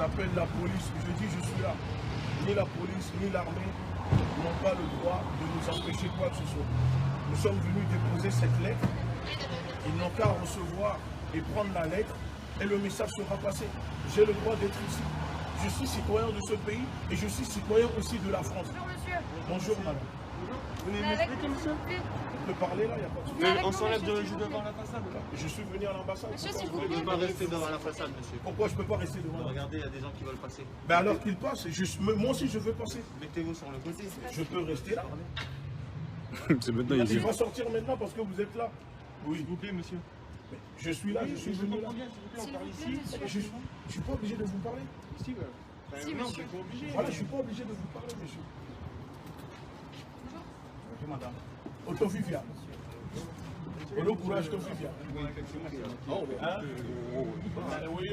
appelle la police, je dis je suis là. Ni la police, ni l'armée n'ont pas le droit de nous empêcher quoi que ce soit. Nous sommes venus déposer cette lettre. Ils n'ont qu'à recevoir et prendre la lettre et le message sera passé. J'ai le droit d'être ici. Je suis citoyen de ce pays et je suis citoyen aussi de la France. Bonjour monsieur. Bonjour madame. Vous m'expliquez monsieur? On peut parler là, il n'y a pas de souci. On s'enlève devant la façade. Je suis venu à l'ambassade. Monsieur, s'il vous Vous ne plaît. pouvez pas rester devant la façade, monsieur. Pourquoi je ne peux pas rester devant? Regardez, il y a des gens qui veulent passer. Ben alors qu'ils passent. Moi aussi je veux passer. Mettez-vous sur le côté. Je peux rester là. C'est maintenant Il va sortir maintenant parce que vous êtes là. Oui. S'il vous plaît, monsieur. Mais je suis là, je suis venu là. S'il vous plaît, monsieur. Je ne suis pas obligé de vous parler. Ici, Si, monsieur. Voilà, je ne suis pas obligé de vous parler, monsieur. Bonjour, madame. Autovivia. Au courage, Autovivia. Hein? Oui,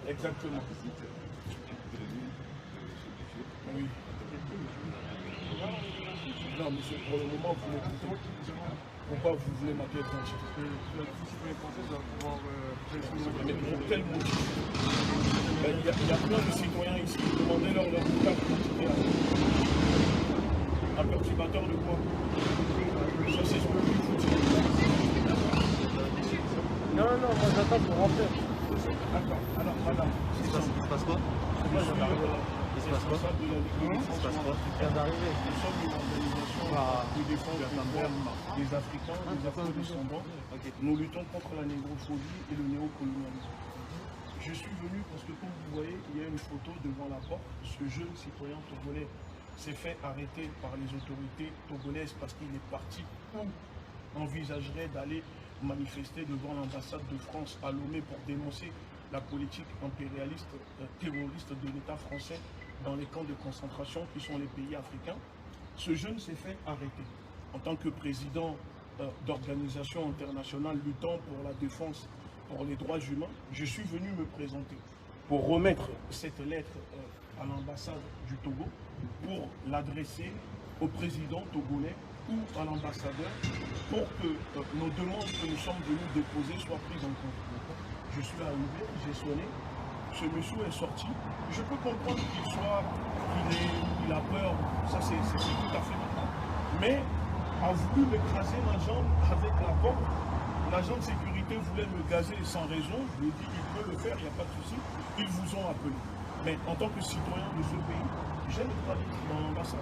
exactement. Oui. Non, monsieur, pour le moment, vous m'écoutez. Pourquoi vous voulez ma pièce d'identité? Mais pour quel motif? Il y a plein de citoyens ici. Demandez-leur leur carte d'identité. Un perturbateur de quoi? Ça, c'est ce que je vous dis. Non, moi j'attends pour rentrer. D'accord. Alors, madame, Il se passe quoi? je suis responsable de la Ligue de Il se passe quoi? Je viens d'arriver. Nous sommes une organisation qui défend les droits des Africains, des Afro-descendants. Nous luttons contre la négrophobie et le néocolonialisme. Je suis venu parce que, comme vous voyez, il y a une photo devant la porte. Ce jeune citoyen togolais s'est fait arrêter par les autorités togolaises parce qu'il est parti ou envisagerait d'aller manifester devant l'ambassade de France à Lomé pour dénoncer la politique impérialiste terroriste de l'État français dans les camps de concentration qui sont les pays africains. Ce jeune s'est fait arrêter. En tant que président d'organisation internationale luttant pour la défense pour les droits humains, je suis venu me présenter pour remettre cette lettre à l'ambassade du Togo pour l'adresser au président togolais ou à l'ambassadeur pour que nos demandes que nous sommes venus déposer soient prises en compte. Je suis arrivé, j'ai sonné, ce monsieur est sorti. Je peux comprendre qu'il a peur, ça c'est tout à fait normal. Mais a voulu m'écraser ma jambe avec la porte. L'agent de sécurité voulait me gazer sans raison. Je lui ai dit il peut le faire, il n'y a pas de souci. Ils vous ont appelé. Mais en tant que citoyen de ce pays, j'ai le droit d'être dans l'ambassade.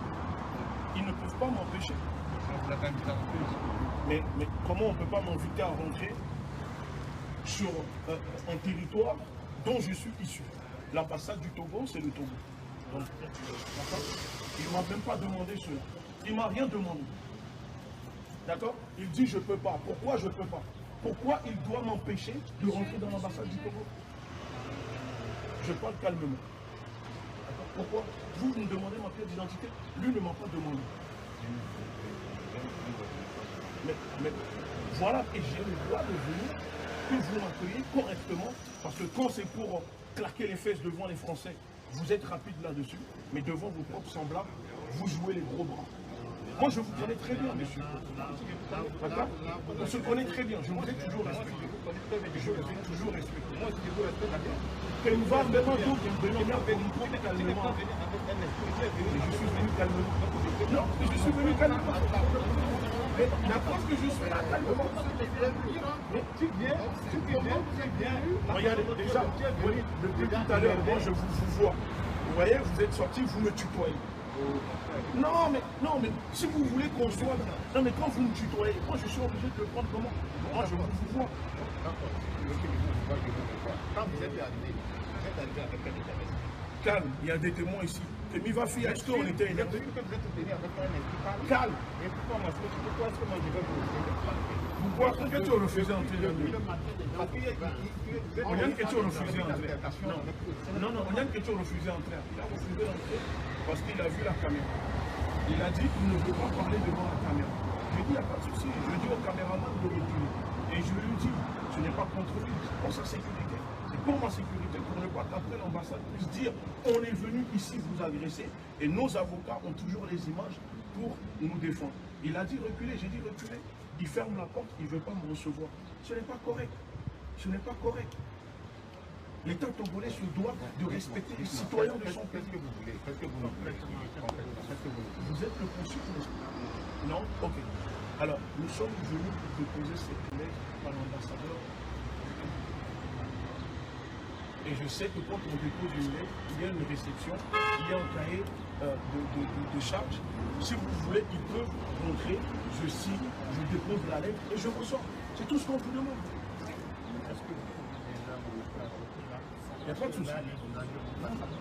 Ils ne peuvent pas m'empêcher. Mais comment on ne peut pas m'inviter à rentrer sur un territoire dont je suis issu? L'ambassade du Togo, c'est le Togo. Donc, il ne m'a même pas demandé cela. Il ne m'a rien demandé. D'accord? Il dit je ne peux pas. Pourquoi je ne peux pas? Pourquoi il doit m'empêcher de rentrer dans l'ambassade du Togo? Je parle calmement. Pourquoi? Vous me demandez ma pièce d'identité? Lui ne m'a pas demandé. Mais voilà que j'ai le droit de venir, que vous m'accueillez correctement, parce que quand c'est pour claquer les fesses devant les Français, vous êtes rapide là-dessus, mais devant vos propres semblables, vous jouez les gros bras. Moi, je vous connais très bien, monsieur. D'accord? On se connaît très bien. Je vous ai toujours respecté. Je vous ai toujours respecté. Moi, je vous respecte la bien. Qu'elle va même un jour, qu'elle me calmement. Je suis venu calmement. Non, je suis venu calmement. Mais la preuve que je suis là calmement. Mais tu viens. Regardez, déjà, depuis tout à l'heure, moi, je vous vois. Vous voyez, vous êtes sortis, vous me tutoyez. Non, mais si vous voulez qu'on soit... Non, mais quand vous me tutoyez, moi je suis obligé de le prendre comment? Moi je vous vois. Quand vous êtes arrivé avec quel état d'esprit? Calme, il y a des témoins ici. Et va faire, est-ce qu'on était énervé? Calme. Et pourquoi est-ce que moi je vais vous Pourquoi que tu as refusé d'entrer dans le... On a une question refusée d'entrer. Non, on a une question refusée d'entrer. Il a refusé d'entrer parce qu'il a vu la caméra. Il a dit qu'il ne veut pas parler devant la caméra. J'ai dit, il n'y a pas de souci. Je dis au caméraman de reculer. Et je lui dis, ce n'est pas contre lui, c'est pour sa sécurité. C'est pour ma sécurité, pour ne pas qu'après l'ambassade puisse dire on est venu ici vous agresser et nos avocats ont toujours les images pour nous défendre. Il a dit reculer, j'ai dit reculer. Il ferme la porte, il ne veut pas me recevoir. Ce n'est pas correct. Ce n'est pas correct. L'État togolais se doit de respecter les citoyens de son pays. Qu'est-ce que vous voulez? Vous êtes le consul, n'est-ce pas? Non? Ok. Alors, nous sommes venus pour déposer cette lettre par l'ambassadeur. Et je sais que quand on dépose une lettre, il y a une réception, il y a un cahier de charge. Si vous voulez, il peut montrer, je signe, je dépose la lettre et je reçois. C'est tout ce qu'on vous demande. Il n'y a pas de souci.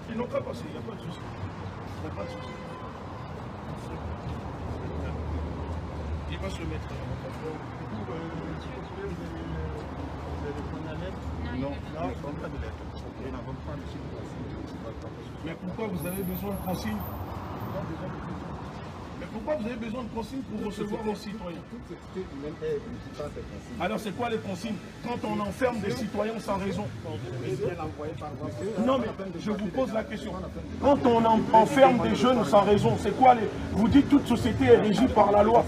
Ils n'ont qu'à passer, il n'y a pas de souci. Il n'y a pas de souci. Il va se mettre à la plateforme. Non, pas de lettre. Mais pourquoi vous avez besoin de consignes? Mais pourquoi vous avez besoin de consignes pour recevoir vos citoyens? Alors c'est quoi les consignes? Quand on enferme des citoyens sans raison. Non mais je vous pose la question. Quand on enferme des jeunes sans raison, c'est quoi les... Vous dites toute société est régie par la loi.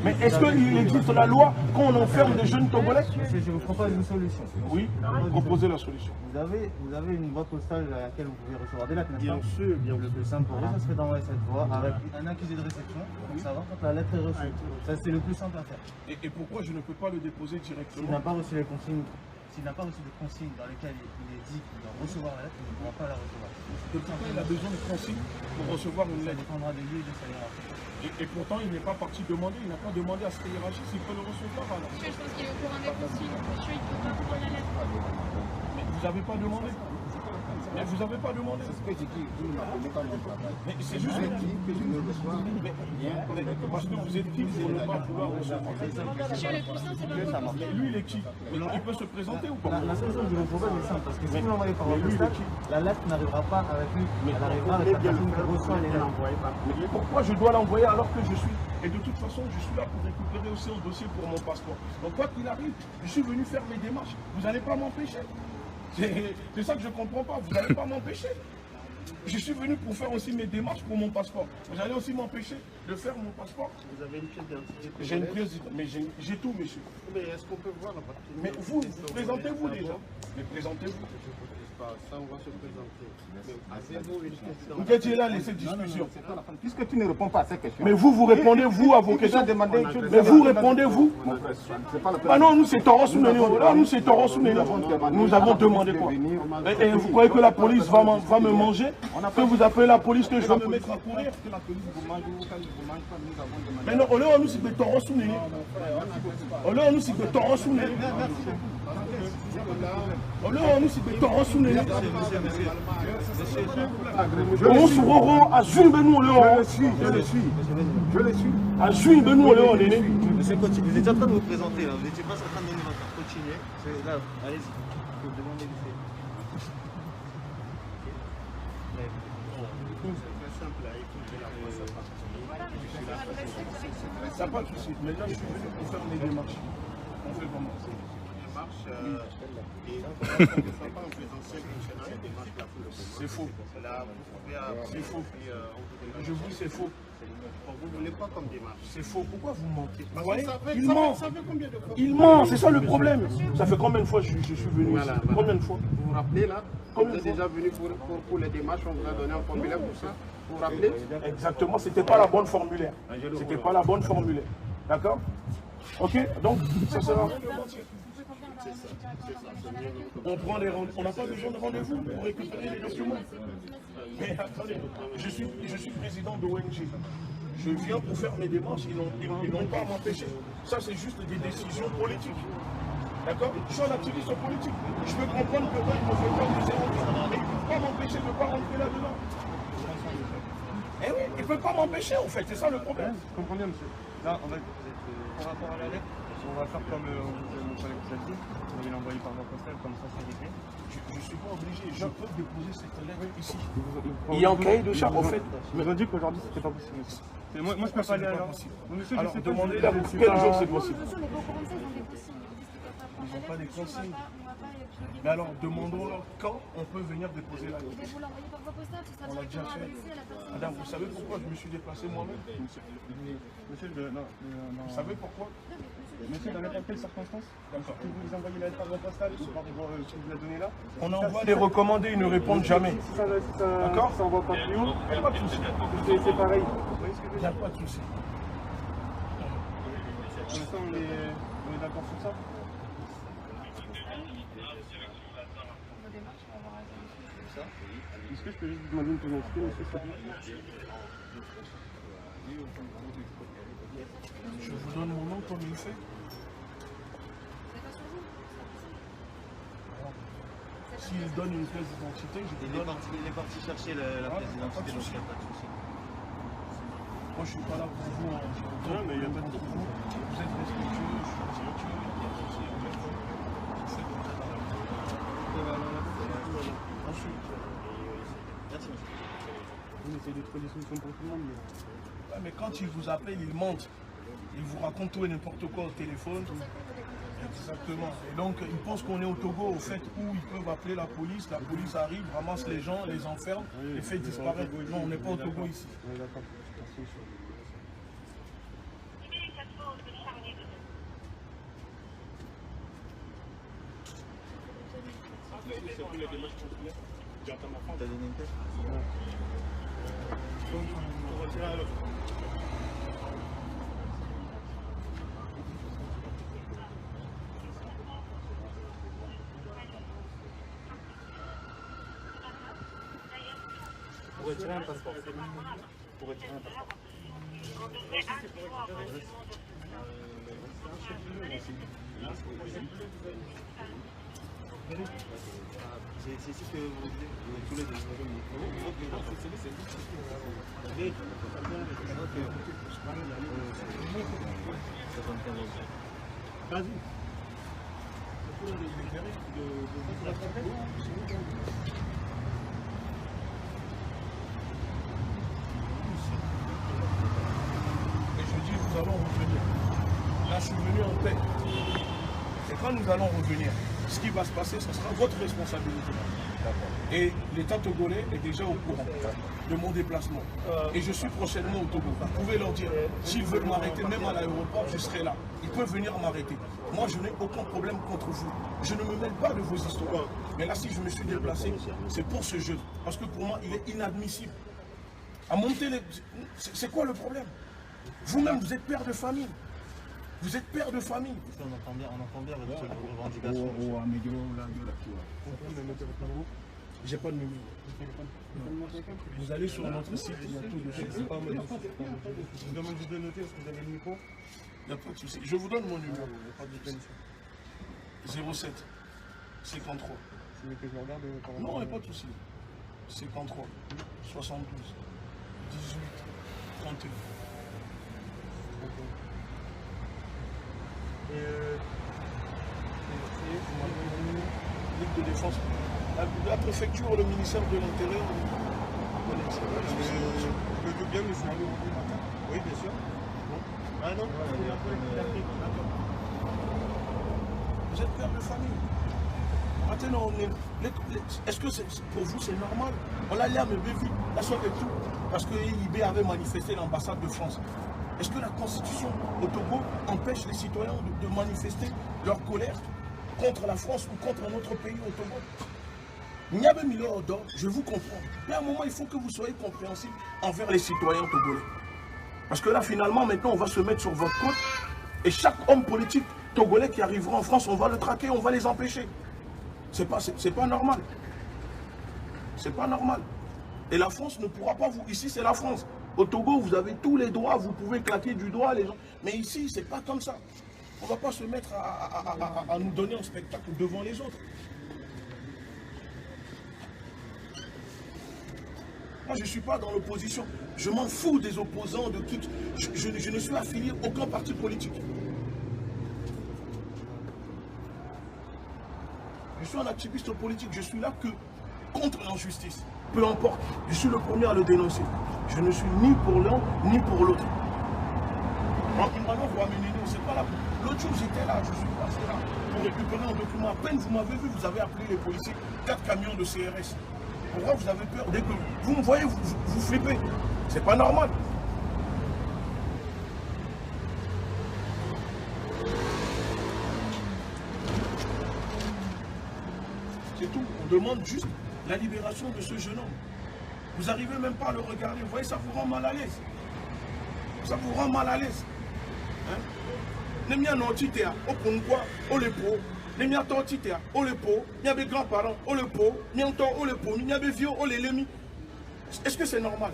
Mais est-ce qu'il existe la loi quand on enferme des jeunes togolais? Je vous propose une solution. Oui, proposez la solution. Vous avez une boîte postale à laquelle vous pouvez recevoir des lettres, n'est-ce pas? Bien sûr, bien sûr. Le plus simple pour vous, ça serait d'envoyer cette voie avec un accusé de réception pour savoir quand la lettre est reçue. Ça, c'est le plus simple à faire. Et pourquoi je ne peux pas le déposer S'il directement? n'a pas reçu les consignes, s'il n'a pas reçu de consignes dans lesquelles il est dit qu'il doit recevoir la lettre, il ne pourra pas la recevoir. Pourquoi il a besoin de consignes pour recevoir une Ça lettre? dépendra de lui et de sa hiérarchie. Et pourtant, il n'est pas parti demander, il n'a pas demandé à ce qu'il hiérarchie s'il peut le recevoir. Alors. Monsieur, je pense qu'il est au courant des consignes. Monsieur, il ne peut pas prendre la lettre. Mais vous n'avez pas demandé. Mais vous n'avez pas demandé. C'est ce que j'ai dit, vous ne m'appelez pas mon travail. Mais c'est juste Je dis que je ne reçois mais parce que vous êtes qui pour ne pas vouloir recevoir? Monsieur, le plus simple, c'est pas votre Mais lui, il est qui? Il peut se présenter ou pas? La solution de mon problème est simple, parce que si vous l'envoyez par voie postale, la lettre n'arrivera pas avec lui, elle arrivera avec la personne qui reçoit les lettres. Mais pourquoi je dois l'envoyer alors que je suis? Et de toute façon, je suis là pour récupérer aussi un dossier pour mon passeport. Donc quoi qu'il arrive, je suis venu faire mes démarches. Vous n'allez pas m'empêcher. C'est ça que je ne comprends pas. Vous n'allez pas m'empêcher. Je suis venu pour faire aussi mes démarches pour mon passeport. Vous allez aussi m'empêcher de faire mon passeport. Vous avez une pièce d'identité? J'ai une pièce d'identité, mais j'ai tout, monsieur. Mais est-ce qu'on peut voir la partie? Mais vous présentez-vous déjà. Mais présentez-vous. Ça, on va se présenter. Avez-vous une pièce Vous d'identité? étiez là, laissez discussion. Puisque tu ne réponds pas à ces questions. Mais vous répondez, vous, à vos questions. Mais vous répondez, vous. C'est pas la Ah non, nous c'est Toro Souneni. Nous c'est Toro Souneni. Nous avons demandé quoi? Et vous croyez que la police va me manger? Que vous appelez la police que je vais me mettre à courir? Mais non, on est nous c'est que Toro Souneni. On est nous c'est que Toro Souneni. On est nous c'est que Toro Souneni. On se rend à Zune Benou, je le suis. à Zune Benou, on est. Monsieur Coty, vous étiez en train de vous présenter, là. Vous n'étiez pas en train de donner votre carte. Continuez. Là, allez-y. Vous demandez du fait. Ça n'a pas de souci. Mais là, je suis venu pour faire mes démarches. On fait comment? C'est faux. C'est faux. Je vous dis c'est faux. Vous ne voulez pas comme démarche. C'est faux. Pourquoi vous mentez? Vous Parce voyez, que ça fait combien de fois? il ment, c'est ça le problème. Ça fait combien de fois je suis venu ici? Combien de fois? Vous vous rappelez là? Vous Combien de êtes fois? déjà venu pour les démarches, on vous a donné un formulaire pour ça. Vous vous rappelez? Exactement, c'était pas la bonne formulaire. C'était pas la bonne formulaire. D'accord? Ok? Donc, ça sert à rien de mentir. On prend les rendez-vous. On n'a pas besoin de rendez-vous pour récupérer les documents. Mais attendez, je suis président de ONG. Je viens pour faire mes démarches, ils n'ont pas à m'empêcher. Ça, c'est juste des décisions politiques. D'accord? Je suis un activiste politique. Je peux comprendre que moi, il me fait pas des erreurs. Mais ils ne peuvent pas m'empêcher de ne pas rentrer là-dedans. Eh oui, ils ne peuvent pas m'empêcher, en fait. C'est ça le problème. Comprenez, monsieur. Là, en fait, par rapport à la lettre, on va faire comme mon collègue vous a dit. Vous allez l'envoyer par voie postale, comme ça, c'est réglé. Je ne suis pas obligé. Je peux déposer cette lettre ici. Il y a un cahier de charge, en fait. Ils nous ont dit qu'aujourd'hui, c'était pas possible, monsieur. Moi, je peux pas aller alors. Monsieur, Alors, je sais pas. demandez-leur quel jour c'est possible. Monsieur, mais pas au courant de ça, ils ont des consignes. Ils disent qu'ils ne peuvent pas prendre la lettre. pas des Monsieur, consignes. on va pas plugger. Mais alors, demandons-leur quand on peut venir déposer la lettre. Mais vous l'envoyez par voie postale, ce sera On l'a déjà directement fait. adressé à la personne. Madame, vous savez pourquoi je me suis déplacé moi-même? Monsieur, non. Vous savez pourquoi? Non, mais monsieur, Monsieur, dans n'importe quelle circonstance, si vous envoyez la lettre par voie postale, si vous la donnez là. On envoie les recommandés, ils ne répondent jamais. D'accord. Ça envoie pas plus haut. Il n'y a pas de souci. C'est pareil. Vous voyez ce que je veux Il n'y a dire? pas de souci. Pour l'instant, on est d'accord sur ça. Est-ce que je peux juste vous demander une petite identité, monsieur, s'il vous plaît? Je vous donne mon nom comme il fait. S'il donne une pièce d'identité, je vous donne. Il est parti chercher la pièce d'identité, donc il n'y a pas de souci. Moi, je ne suis pas là pour vous. Non, mais il n'y a pas de souci. Vous êtes respectueux, je suis respectueux. Il n'y a pas de souci. Je sais que vous êtes là. Ensuite. Merci, monsieur. On essaie de trouver des solutions pour tout le monde. Ouais, mais quand il vous appelle, il mente. Il vous raconte tout et n'importe quoi au téléphone. Exactement. Et donc, ils pensent qu'on est au Togo, au fait où ils peuvent appeler la police arrive, ramasse les gens, les enferme et fait disparaître. Non, on n'est pas au Togo ici. Oui, d'accord. Merci. T'as donné une tête? Pour retirer un passeport. Pour retirer un passeport. C'est ici que vous disiez, tous les deux. Vas-y. Et je dis, nous allons revenir. Là, je suis venu en paix. Et quand nous allons revenir, ce qui va se passer, ce sera votre responsabilité. Et l'État togolais est déjà au courant de mon déplacement. Et je suis prochainement au Togo. Vous pouvez leur dire, s'ils veulent m'arrêter, même à l'aéroport, je serai là. Ils peuvent venir m'arrêter. Moi, je n'ai aucun problème contre vous. Je ne me mêle pas de vos histoires. Mais là, si je me suis déplacé, c'est pour ce jeu. Parce que pour moi, il est inadmissible. À monter les... C'est quoi le problème? Vous-même, vous êtes père de famille. Vous êtes père de famille. On entend bien votre revendication. J'ai pas de numéro. Vous allez sur notre site, il y a tout dessus. Je vous demande juste de noter, est-ce que vous avez le micro? Il n'y a pas de souci. Je vous donne mon numéro. 07 53. C'est mieux que je le regarde. Non, il n'y a pas de souci. 53 72 18 31. Ligue de défense. La préfecture, le ministère de l'Intérieur. Je veux bien, monsieur. Oui, bien sûr. Ah non? Vous êtes père de famille. Maintenant, est-ce que pour vous c'est normal? On l'a l'air me vu la soirée et tout, parce que l'IB avait manifesté l'ambassade de France. Est-ce que la constitution au Togo empêche les citoyens de manifester leur colère contre la France ou contre un autre pays au Togo? Il y a même millions d'or, je vous comprends. Mais à un moment, il faut que vous soyez compréhensible envers les citoyens togolais. Parce que là, finalement, maintenant, on va se mettre sur votre côte et chaque homme politique togolais qui arrivera en France, on va le traquer, on va les empêcher. C'est pas normal. C'est pas normal. Et la France ne pourra pas vous... Ici, c'est la France. Au Togo, vous avez tous les droits, vous pouvez claquer du doigt les gens. Mais ici, c'est pas comme ça. On ne va pas se mettre à nous donner un spectacle devant les autres. Moi, je ne suis pas dans l'opposition. Je m'en fous des opposants, de qui. Je ne suis affilié à aucun parti politique. Je suis un activiste politique. Je suis là que contre l'injustice. Peu importe. Je suis le premier à le dénoncer. Je ne suis ni pour l'un, ni pour l'autre. Maintenant, vous amenez nous. C'est pas là. L'autre jour, j'étais là. Je suis passé là. Pour récupérer un document. À peine vous m'avez vu, vous avez appelé les policiers. 4 camions de CRS. Pourquoi vous avez peur? Dès que vous me voyez, vous flippez. C'est pas normal. C'est tout. On demande juste la libération de ce jeune homme. Vous n'arrivez même pas à le regarder. Vous voyez, ça vous rend mal à l'aise. Ça vous rend mal à l'aise. Nemia non titea, au Pungwa, au Lepo, Nemia ton titea, au Lepo, il y a des grands-parents, au Lepo, Mianto, au Lepo, il y a des vieux, au Lélemi. Est-ce que c'est normal?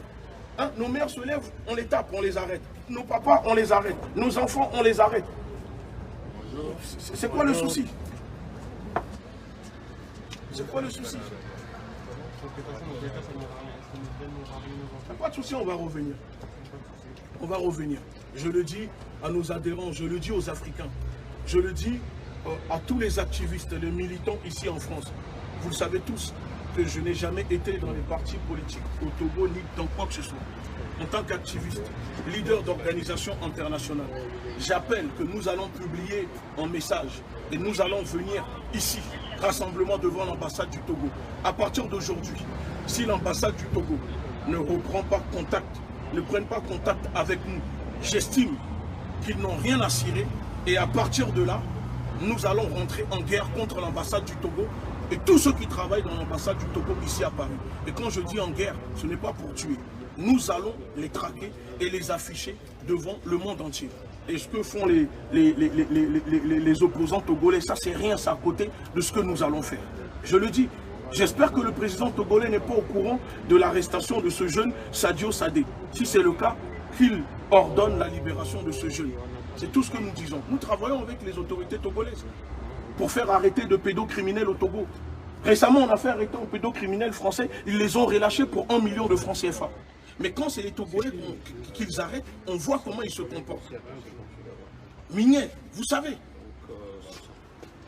Hein? Nos mères se lèvent, on les tape, on les arrête. Nos papas, on les arrête. Nos enfants, on les arrête. C'est quoi le souci? C'est quoi le souci? Pas de souci, on va revenir. On va revenir. Je le dis à nos adhérents, je le dis aux Africains, je le dis à tous les activistes, les militants ici en France. Vous le savez tous que je n'ai jamais été dans les partis politiques au Togo ni dans quoi que ce soit. En tant qu'activiste, leader d'organisation internationale, j'appelle que nous allons publier un message et nous allons venir ici, rassemblement devant l'ambassade du Togo. À partir d'aujourd'hui, si l'ambassade du Togo ne reprend pas contact, ne prennent pas contact avec nous, j'estime qu'ils n'ont rien à cirer et à partir de là, nous allons rentrer en guerre contre l'ambassade du Togo et tous ceux qui travaillent dans l'ambassade du Togo ici à Paris. Et quand je dis en guerre, ce n'est pas pour tuer. Nous allons les traquer et les afficher devant le monde entier. Et ce que font les opposants togolais, ça c'est rien, c'est à côté de ce que nous allons faire. Je le dis, j'espère que le président togolais n'est pas au courant de l'arrestation de ce jeune Sadio Sadé. Si c'est le cas, qu'il ordonne la libération de ce jeune. C'est tout ce que nous disons. Nous travaillons avec les autorités togolaises pour faire arrêter de pédocriminels au Togo. Récemment, on a fait arrêter un pédocriminel français. Ils les ont relâchés pour 1 million de francs CFA. Mais quand c'est les Togolais qu'ils arrêtent, on voit comment ils se comportent. Mignet, vous savez,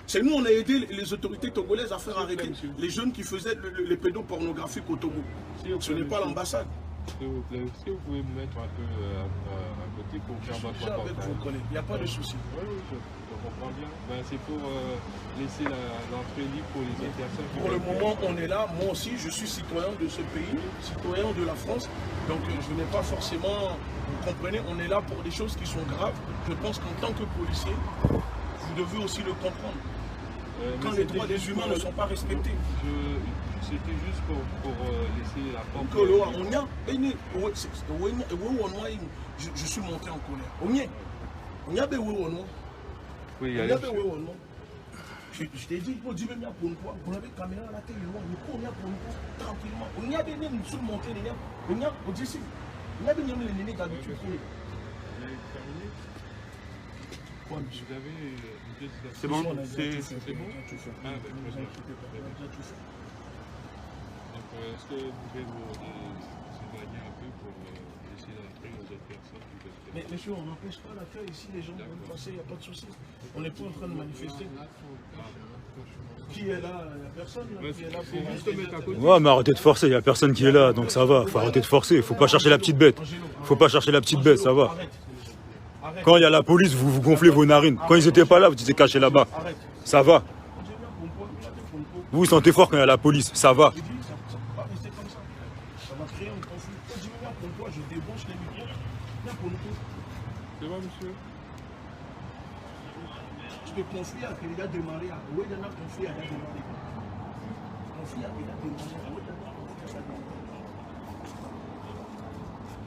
c'est nous, on a aidé les autorités togolaises à faire arrêter les jeunes qui faisaient les pédopornographiques au Togo. Ce n'est pas l'ambassade. S'il vous plaît, est-ce que vous pouvez me mettre un peu à côté pour faire votre rapport? Avec vous, collègues, il n'y a pas de souci. Oui, je comprends bien. Ben, c'est pour laisser l'entrée libre pour les autres personnes. Pour le moment, on est là. Moi aussi, je suis citoyen de ce pays, citoyen de la France. Donc, je n'ai pas forcément... Vous comprenez, on est là pour des choses qui sont graves. Je pense qu'en tant que policier, vous devez aussi le comprendre. Quand les droits des humains ne sont pas respectés. C'était juste pour laisser la porte. Je suis monté en colère. Oui, je t'ai dit, pour dire même pour une fois, vous avez caméra à la télé, on y a pour une fois, tranquillement. On y a des nègres sur monter, on y a pour dire, on y a des nègres d'habitude. C'est bon, c'est bon. Est-ce que vous pouvez vous éloigner un peu pour laisser l'entrée aux autres personnes? Mais monsieur, on n'empêche pas l'accueil ici, les gens veulent passer, il n'y a pas de souci. On n'est pas en train de manifester. Qui est là? Il n'y a personne qui est là pour juste mettre à côté. Ouais, mais arrêtez de forcer, il n'y a personne qui est là, donc ça va. Faut arrêter de forcer, faut pas chercher la petite bête. Faut pas chercher la petite bête, ça va. Quand il y a la police, vous gonflez vos narines. Quand ils n'étaient pas là, vous étiez cachés là-bas. Ça va. Vous vous sentez fort quand il y a la police, ça va. C'est bon, monsieur? Le conflit a déjà démarré. Où est le conflit a déjà démarré? Le conflit a déjà démarré.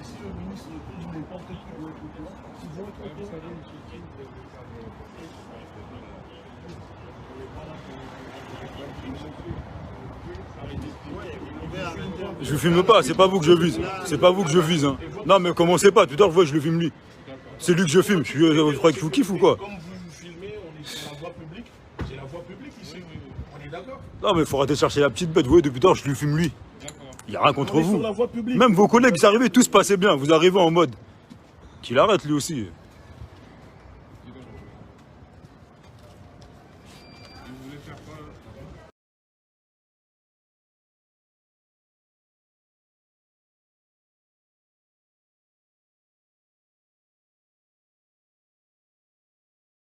Si le ministre dit n'importe qui doit être au courant, ils vont être au courant. Je le filme pas, c'est pas vous que je vise. C'est pas vous que je vise. Hein. Non mais commencez pas, tout à l'heure je le filme lui. C'est lui que je filme. Je crois qu'il vous kiffe ou quoi? Comme vous filmez, on est sur la voie publique. C'est la voie publique ici. On est d'accord? Non mais il faut arrêter de chercher la petite bête. Vous voyez, depuis tard je lui filme lui. Il n'y a rien contre vous. Même vos collègues, ils arrivaient, tout se passait bien. Vous arrivez en mode qu'il arrête lui aussi.